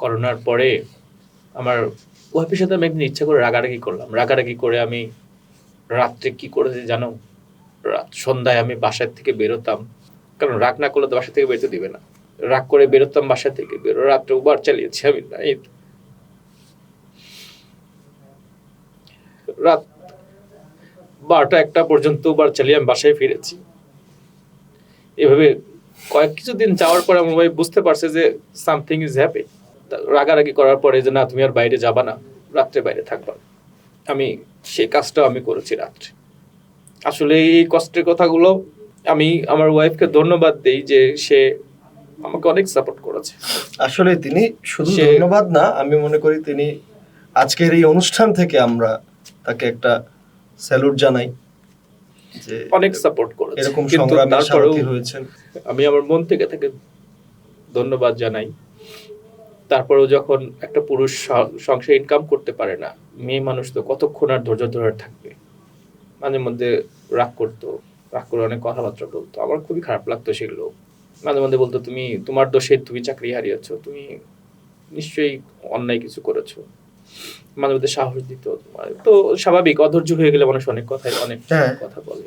করোনার পরে আমার ওয়াইফের সাথে আমি একদিন ইচ্ছা করে রাগারাগি করলাম। রাগারাগি করে আমি রাত্রে কি করেছি জানো? সন্ধ্যায় আমি বাসার থেকে বেরোতাম, কারণ রাগ না করলে তো বাসা থেকে বেরোতে দিবে না। রাগ করে বেরোতাম বাসা থেকে, রাত্রে উবার চালিয়েছি আমি। রাত 12টা-1টা পর্যন্ত উবার চালিয়ে আমি বাসায় ফিরেছি। এভাবে কয়েক কিছুদিন যাওয়ার পরে আমার ওয়াইফ বুঝতে পারছে যে সামথিং ইজ হ্যাপি। রাগারাগি করার পরে যে না তুমি আর বাইরে যাবা না, রাত্রে বাইরে থাকবা, আমি সেই কাজটাও আমি করেছি রাত্রে। আসলে এই কষ্টের কথাগুলো আমি আমার ওয়াইফকে ধন্যবাদ দেই যে সে আমাকে অনেক সাপোর্ট করেছে। আসলে তিনি শুধু ধন্যবাদ না, আমি মনে করি তিনি আজকের এই অনুষ্ঠান থেকে আমরা তাকে একটা স্যালুট জানাই যে অনেক সাপোর্ট করেছে। এরকম সংগ্রামে সারথি হয়েছেন। আমি আমার মন থেকে তাকে ধন্যবাদ জানাই। তারপরেও যখন একটা পুরুষ সংসারে ইনকাম করতে পারে না, মেয়ে মানুষ তো কতক্ষণ আর ধৈর্য ধরে থাকবে। মাঝে মধ্যে রাগ করতো, রাগ করে অনেক কথাবার্তা বলতো, আমার খুবই খারাপ লাগতো সেগুলো। মাঝে মধ্যে বলতো তুমি তোমার দোষে তুমি চাকরি হারিয়েছো, তুমি নিশ্চয়ই অন্যায় কিছু করেছো। মাঝে মধ্যে সাহস দিত। তো স্বাভাবিক, অধৈর্য হয়ে গেলে মানুষ অনেক কথা বলে।